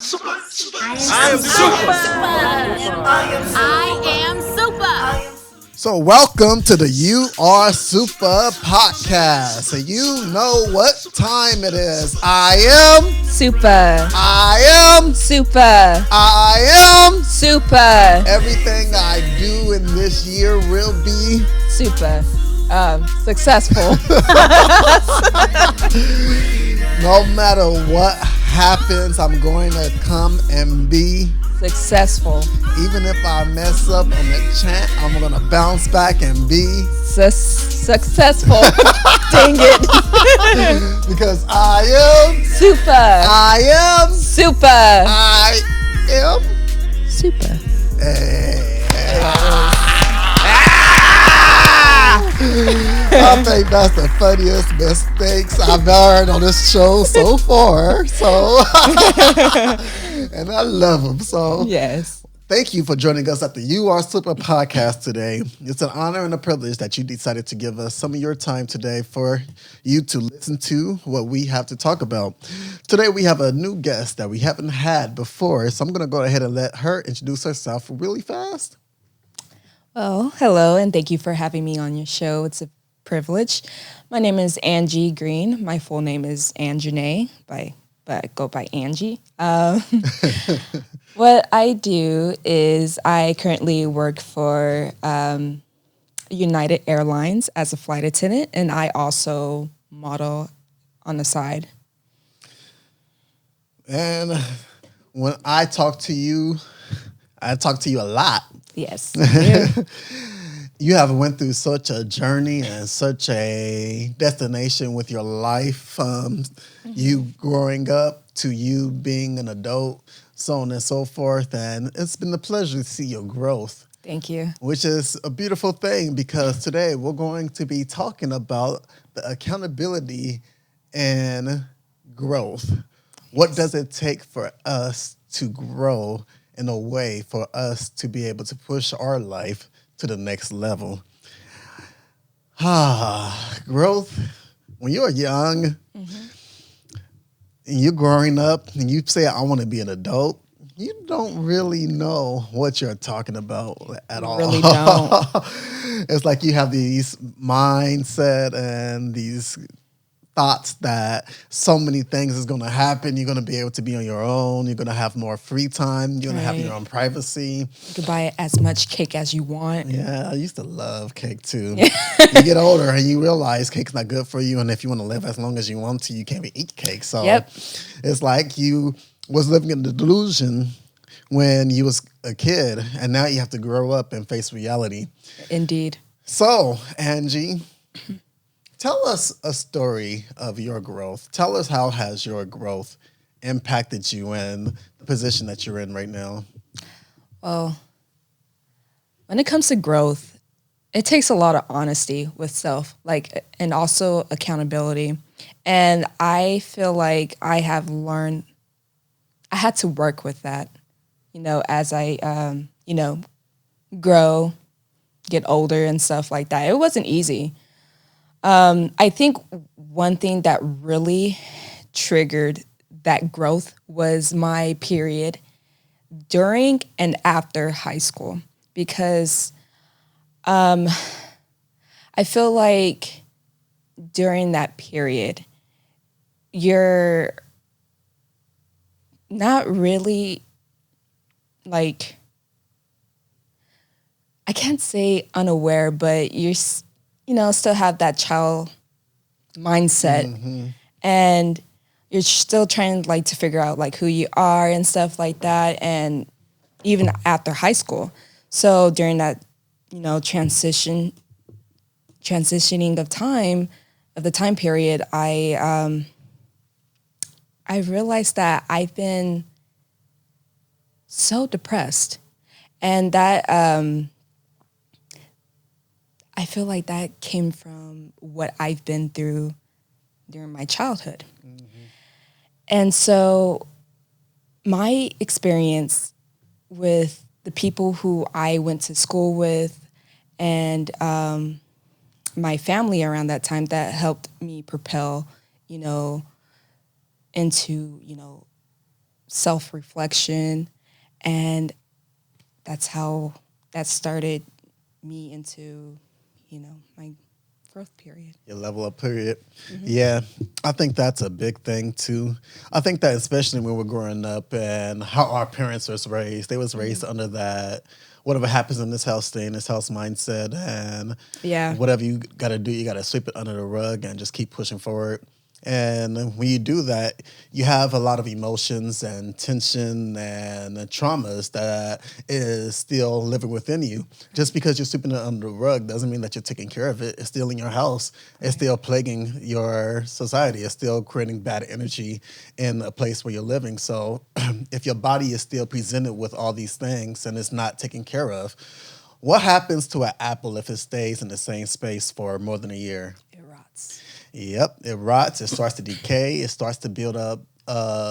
Super. I am super. I am super. So, welcome to the You Are Super podcast. And you know what time it is. I am Super. I am Super. I am Super. everything I do in this year will be Super. Successful. no matter what happens, I'm going to come and be. Successful. Even if I mess up on the chant, I'm going to bounce back and be. Successful. Dang it. Because I am. Super. I am. Super. I am. Super. I think that's the funniest mistakes I've heard on this show so far. So, and I love them. So, Yes. thank you for joining us at the You Are Super podcast today. It's an honor and a privilege that you decided to give us some of your time today for you to listen to what we have to talk about. Today, we have a new guest that we haven't had before. So, I'm going to go ahead and let her introduce herself really fast. Well, hello, and thank you for having me on your show. It's a privilege. My name is Angie Green. My full name is Angie, but I go by Angie. What I do is I currently work for United Airlines as a flight attendant, and I also model on the side. And when I talk to you a lot. Yes. Yeah. You have went through such a journey and such a destination with your life. You growing up to you being an adult, so on and so forth. And it's been a pleasure to see your growth. Thank you. Which is a beautiful thing because today we're going to be talking about the accountability and growth. What does it take for us to grow in a way for us to be able to push our life to the next level? Growth. When you're young and you're growing up and you say, I want to be an adult, you don't really know what you're talking about at all. Really don't. It's like you have these mindset and these thoughts that so many things is going to happen. You're going to be able to be on your own. You're going to have more free time. You're going to have your own privacy. You can buy as much cake as you want. Yeah, I used to love cake too. You get older and you realize cake's not good for you. And if you want to live as long as you want to, you can't eat cake. So It's like you was living in the delusion when you was a kid. And now you have to grow up and face reality. Indeed. So, Angie, tell us a story of your growth. Tell us how has your growth impacted you in the position that you're in right now? Well, when it comes to growth, it takes a lot of honesty with self, and also accountability. And I feel like I have learned, I had to work with that, as I, grow, get older and stuff like that. It wasn't easy. I think one thing that really triggered that growth was my period during and after high school, because I feel like during that period, you're not really I can't say unaware, but you're still have that child mindset, and you're still trying to figure out who you are and stuff like that, and even after high school. So during that, transitioning of the time period, I realized that I've been so depressed, and that I feel like that came from what I've been through during my childhood. And so my experience with the people who I went to school with and my family around that time that helped me propel, into, self-reflection, and that's how that started me into, my growth period. Your level up period. Yeah, I think that's a big thing too. I think that especially when we're growing up and how our parents was raised, they was raised under that whatever happens in this house, stay in this house mindset, and Yeah. whatever you got to do, you got to sweep it under the rug and just keep pushing forward. And when you do that, you have a lot of emotions and tension and traumas that is still living within you. Just because you're sweeping it under the rug doesn't mean that you're taking care of it. It's still in your house. It's still plaguing your society. It's still creating bad energy in a place where you're living. So if your body is still presented with all these things and it's not taken care of, what happens to an apple if it stays in the same space for more than a year? It rots. Yep, it rots. It starts to decay. It starts to build up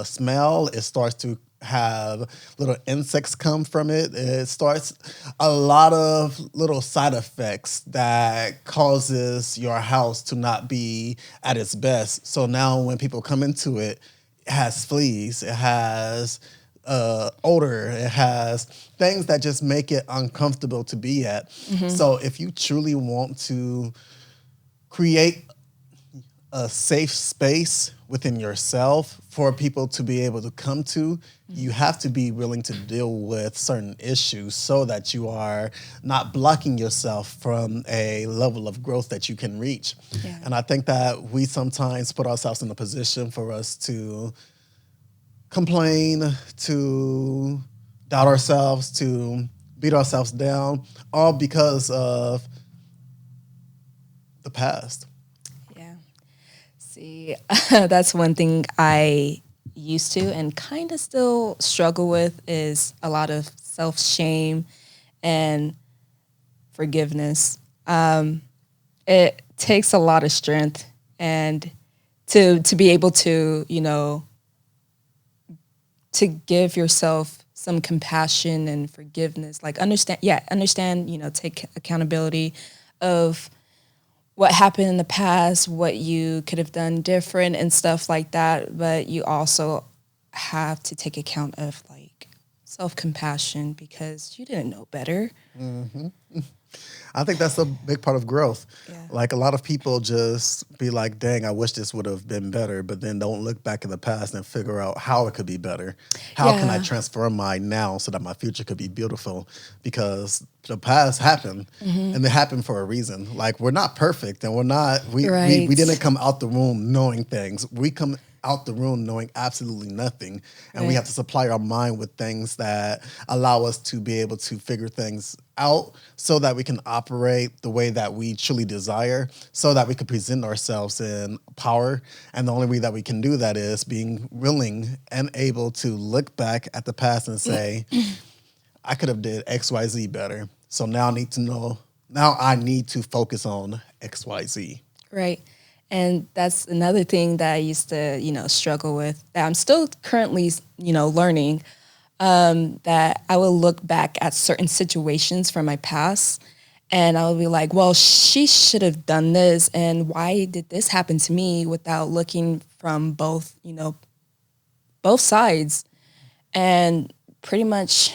smell. It starts to have little insects come from it. It starts a lot of little side effects that causes your house to not be at its best. So now when people come into it, it has fleas. It has odor. It has things that just make it uncomfortable to be at. So if you truly want to create a safe space within yourself for people to be able to come to, you have to be willing to deal with certain issues so that you are not blocking yourself from a level of growth that you can reach. Yeah. And I think that we sometimes put ourselves in a position for us to complain, to doubt ourselves, to beat ourselves down, all because of the past. Yeah. See, that's one thing I used to and kind of still struggle with is a lot of self-shame and forgiveness. It takes a lot of strength and to be able to, to give yourself some compassion and forgiveness, like understand, take accountability of what happened in the past, what you could have done different and stuff like that. But you also have to take account of like self-compassion because you didn't know better. I think that's a big part of growth. Yeah. Like a lot of people just be like, dang, I wish this would have been better, but then don't look back in the past and figure out how it could be better. How can I Yeah. transform my now so that my future could be beautiful? Because the past happened and it happened for a reason. Like we're not perfect and we Right. didn't come out the room knowing things. We come out the room knowing absolutely nothing. And we Right. have to supply our mind with things that allow us to be able to figure things out so that we can operate the way that we truly desire, so that we can present ourselves in power. And the only way that we can do that is being willing and able to look back at the past and say, I could have did XYZ better. So now I need to focus on XYZ. Right. And that's another thing that I used to, struggle with that I'm still currently, learning, that I will look back at certain situations from my past and I will be like, well, she should have done this. And why did this happen to me without looking from both sides and pretty much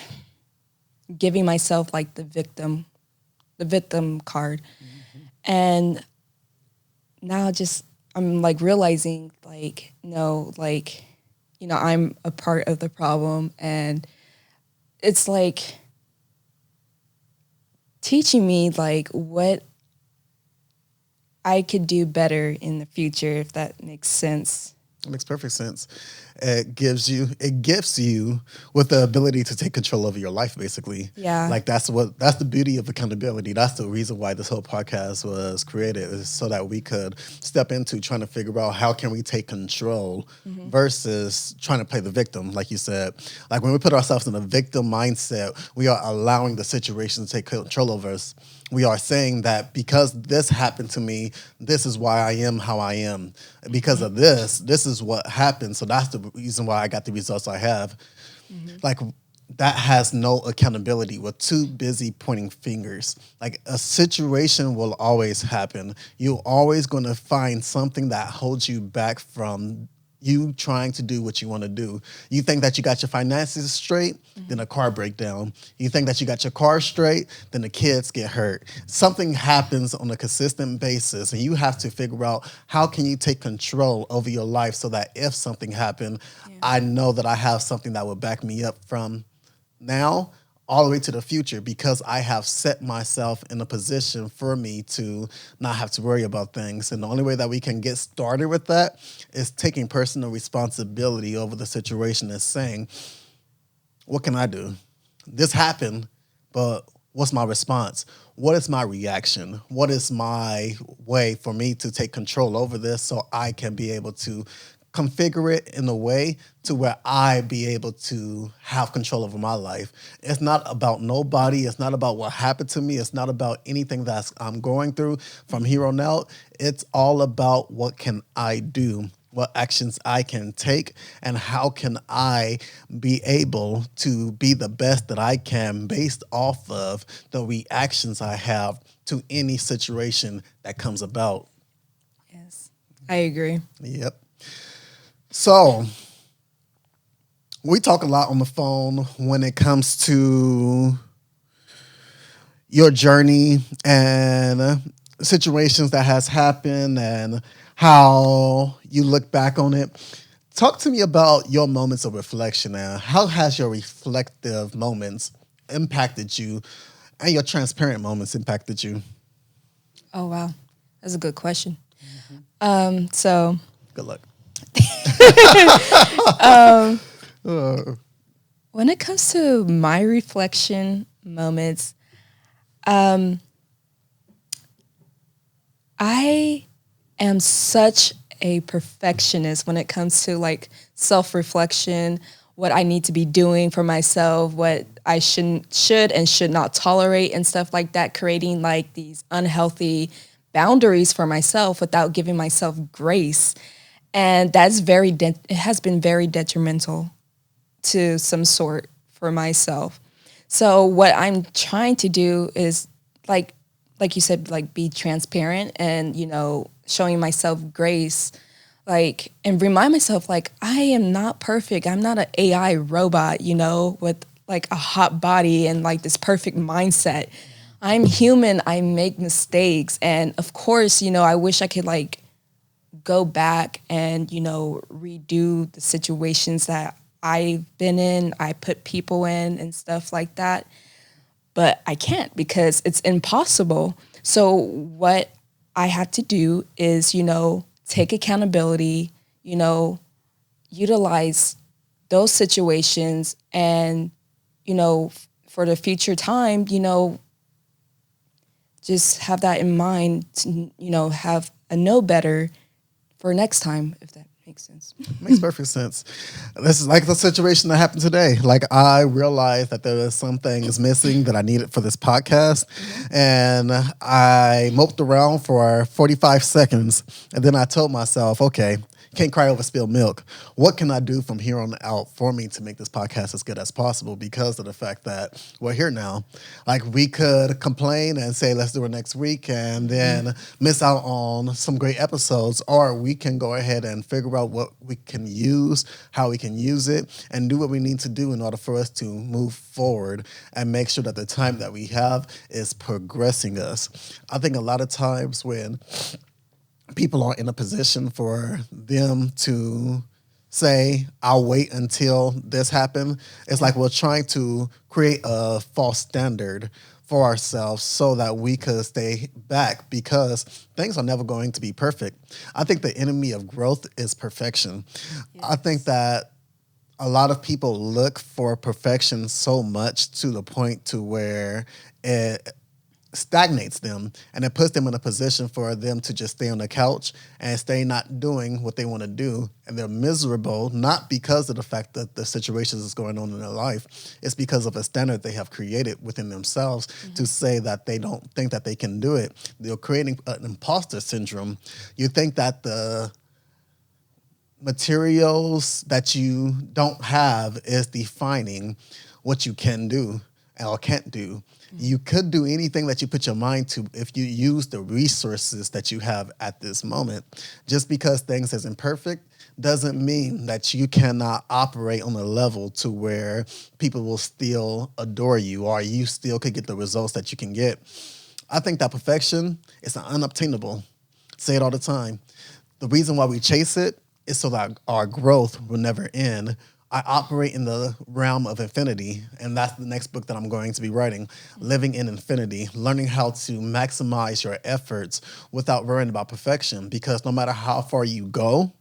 giving myself like the victim card. And now I'm like realizing like, no, like, I'm a part of the problem. And it's like teaching me like what I could do better in the future, if that makes sense. It makes perfect sense. It gifts you with the ability to take control over your life, basically. Yeah. Like that's the beauty of accountability. That's the reason why this whole podcast was created, is so that we could step into trying to figure out how can we take control versus trying to play the victim, like you said. Like when we put ourselves in a victim mindset, we are allowing the situation to take control over us. We are saying that because this happened to me, this is why I am how I am. Because of this is what happened. So that's the reason why I got the results I have. Like that has no accountability. We're too busy pointing fingers. Like a situation will always happen. You're always going to find something that holds you back from you trying to do what you want to do. You think that you got your finances straight, then a car breakdown. You think that you got your car straight, then the kids get hurt. Something happens on a consistent basis, and you have to figure out how can you take control over your life so that if something happened, I know that I have something that will back me up from now all the way to the future, because I have set myself in a position for me to not have to worry about things. And the only way that we can get started with that is taking personal responsibility over the situation and saying, what can I do? This happened, but what's my response? What is my reaction? What is my way for me to take control over this so I can be able to configure it in a way to where I be able to have control over my life. It's not about nobody. It's not about what happened to me. It's not about anything that I'm going through from here on out. It's all about what can I do, what actions I can take, and how can I be able to be the best that I can based off of the reactions I have to any situation that comes about. Yes, I agree. Yep. So, we talk a lot on the phone when it comes to your journey and situations that has happened and how you look back on it. Talk to me about your moments of reflection now. How has your reflective moments impacted you and your transparent moments impacted you? Oh, wow. That's a good question. So Good luck. when it comes to my reflection moments, I am such a perfectionist when it comes to like self-reflection, what I need to be doing for myself, what I should and should not tolerate and stuff like that, creating like these unhealthy boundaries for myself without giving myself grace. And that's it has been very detrimental to some sort for myself. So what I'm trying to do is like you said, like be transparent and, showing myself grace, like, and remind myself, like, I am not perfect. I'm not an AI robot, with like a hot body and like this perfect mindset. I'm human. I make mistakes. And of course, I wish I could like go back and, redo the situations that I've been in, I put people in and stuff like that. But I can't because it's impossible. So what I have to do is, take accountability, utilize those situations and, for the future time, just have that in mind to, have a know better for next time, if that makes sense. Makes perfect sense. This is like the situation that happened today. Like I realized that there was some things missing that I needed for this podcast. And I moped around for 45 seconds. And then I told myself, okay, can't cry over spilled milk. What can I do from here on out for me to make this podcast as good as possible because of the fact that we're here now? Like we could complain and say, let's do it next week and then miss out on some great episodes, or we can go ahead and figure out what we can use, how we can use it, and do what we need to do in order for us to move forward and make sure that the time that we have is progressing us. I think a lot of times when people are in a position for them to say, I'll wait until this happens. It's like we're trying to create a false standard for ourselves so that we could stay back because things are never going to be perfect. I think the enemy of growth is perfection. Yes. I think that a lot of people look for perfection so much to the point to where it stagnates them and it puts them in a position for them to just stay on the couch and stay not doing what they want to do. And they're miserable, not because of the fact that the situations is going on in their life. It's because of a standard they have created within themselves to say that they don't think that they can do it. They're creating an imposter syndrome. You think that the materials that you don't have is defining what you can do or can't do. You could do anything that you put your mind to if you use the resources that you have at this moment. Just because things isn't perfect doesn't mean that you cannot operate on a level to where people will still adore you or you still could get the results that you can get. I think that perfection is unobtainable. Say it all the time. The reason why we chase it is so that our growth will never end. I operate in the realm of infinity, and that's the next book that I'm going to be writing, Living in Infinity, learning how to maximize your efforts without worrying about perfection, because no matter how far you go,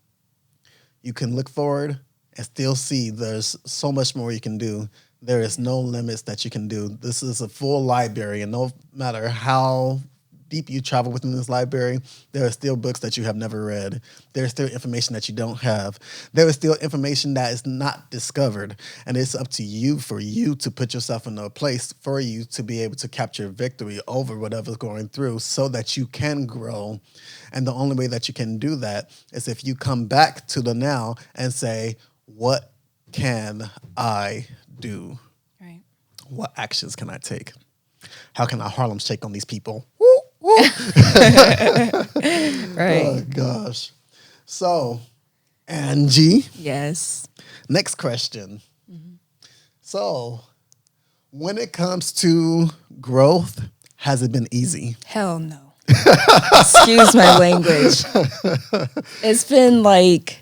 you can look forward and still see there's so much more you can do. There is no limits that you can do. This is a full library, and no matter how deep you travel within this library, there are still books that you have never read. There is still information that you don't have. There is still information that is not discovered. And it's up to you for you to put yourself in a place for you to be able to capture victory over whatever's going through so that you can grow. And the only way that you can do that is if you come back to the now and say, what can I do? Right. What actions can I take? How can I Harlem shake on these people? Right. Oh, gosh. So, Angie, Yes. next question. So, when it comes to growth, has it been easy? Hell no. Excuse my language. It's been like,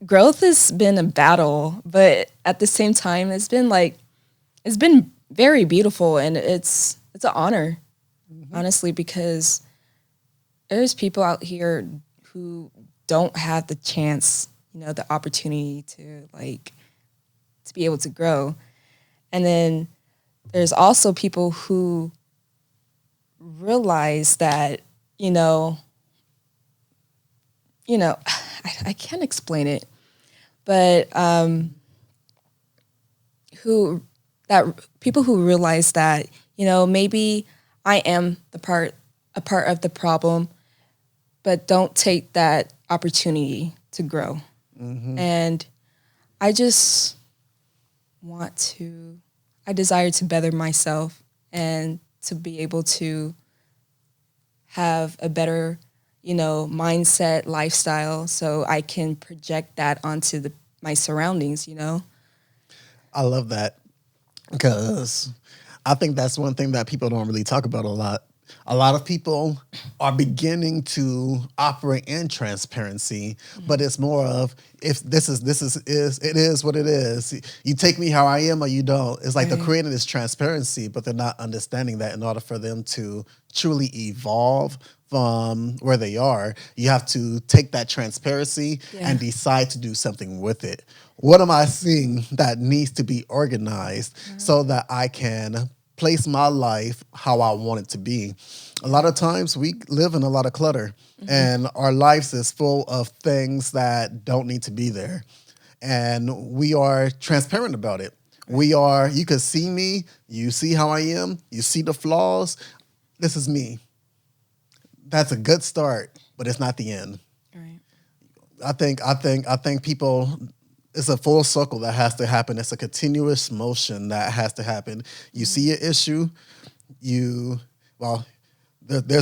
growth has been a battle, but at the same time, it's been very beautiful, and it's an honor, honestly, because there's people out here who don't have the chance, the opportunity to be able to grow. And then there's also people who realize that, I can't explain it, but people who realize that, maybe I am a part of the problem, but don't take that opportunity to grow. And I just I desire to better myself and to be able to have a better, mindset, lifestyle, so I can project that onto my surroundings, I love that because I think that's one thing that people don't really talk about a lot. A lot of people are beginning to operate in transparency, but it's more of if it is what it is. You take me how I am or you don't. It's like they're creating this transparency, but they're not understanding that in order for them to truly evolve from where they are, you have to take that transparency and decide to do something with it. What am I seeing that needs to be organized so that I can place my life how I want it to be? A lot of times we live in a lot of clutter and our lives is full of things that don't need to be there. And we are transparent about it. You can see me, you see how I am, you see the flaws. This is me. That's a good start, but it's not the end. Right. I think people, it's a full circle that has to happen. It's a continuous motion that has to happen. You see an issue, there's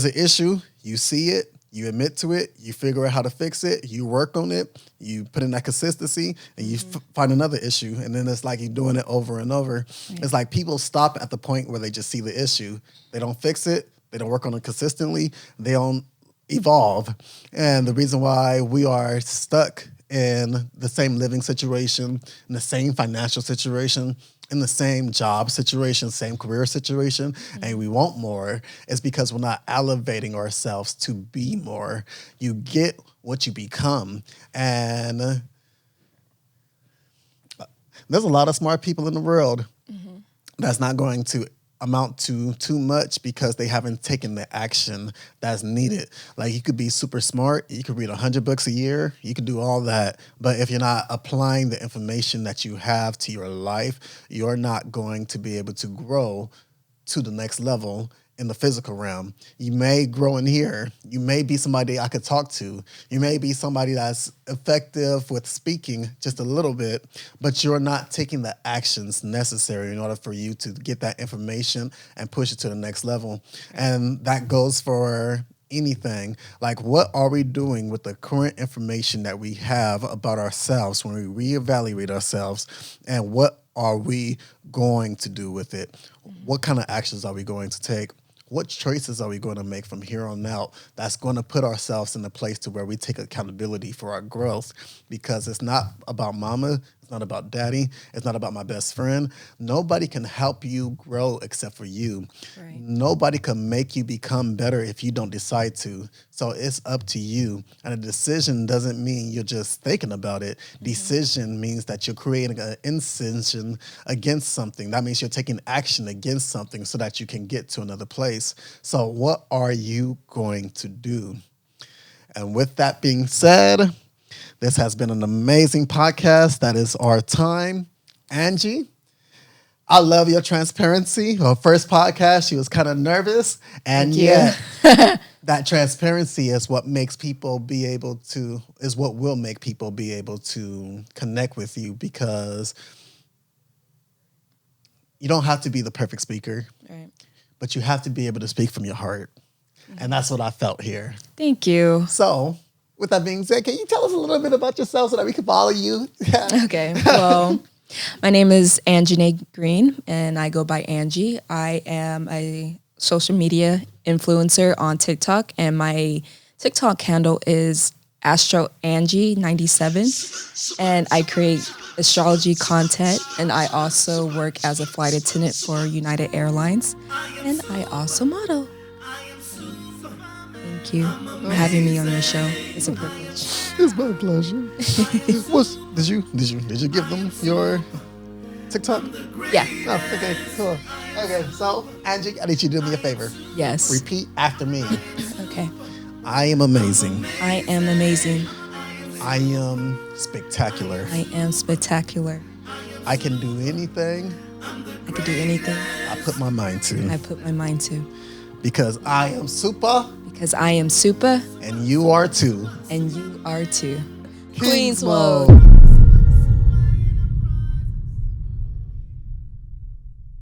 an issue, you see it, you admit to it, you figure out how to fix it, you work on it, you put in that consistency, and you find another issue. And then it's like you're doing it over and over. Right. It's like people stop at the point where they just see the issue. They don't fix it. They don't work on it consistently. They don't evolve. And the reason why we are stuck in the same living situation, in the same financial situation, in the same job situation, same career situation, and we want more, is because we're not elevating ourselves to be more. You get what you become. And there's a lot of smart people in the world that's not going to amount to too much because they haven't taken the action that's needed. Like, you could be super smart, you could read 100 books a year, you could do all that, but if you're not applying the information that you have to your life, you're not going to be able to grow to the next level in the physical realm. You may grow in here. You may be somebody I could talk to. You may be somebody that's effective with speaking just a little bit, but you're not taking the actions necessary in order for you to get that information and push it to the next level. And that goes for anything. Like, what are we doing with the current information that we have about ourselves when we reevaluate ourselves, and what are we going to do with it? What kind of actions are we going to take? What choices are we going to make from here on out that's going to put ourselves in a place to where we take accountability for our growth? Because it's not about mama, it's not about daddy, it's not about my best friend. Nobody can help you grow except for you. Right. Nobody can make you become better if you don't decide to. So it's up to you. And a decision doesn't mean you're just thinking about it. Decision means that you're creating an incision against something. That means you're taking action against something so that you can get to another place. So what are you going to do? And with that being said, this has been an amazing podcast. That is our time. Angie, I love your transparency. Her first podcast, she was kind of nervous. And yet, that transparency is what makes people be able to, is what will make people be able to connect with you, because you don't have to be the perfect speaker, Right. but you have to be able to speak from your heart. And that's what I felt here. Thank you. So, with that being said, can you tell us a little bit about yourself so that we can follow you? Okay. Well, my name is Angie Green, and I go by Angie. I am a social media influencer on TikTok, and my TikTok handle is AstroAngie97, and I create astrology content, and I also work as a flight attendant for United Airlines, and I also model. Thank you for having me on your show. It's a privilege. It's my pleasure. Did you give them your TikTok? Yeah. Oh, okay, cool. Okay, so Angie, I need you to do me a favor. Yes. Repeat after me. Okay. I am amazing. I am amazing. I am spectacular. I am spectacular. I can do anything I could do anything I put my mind to. I put my mind to. Because I am SUPA. Because I am SUPA, And you are too. and you are too. Queens Queens mode.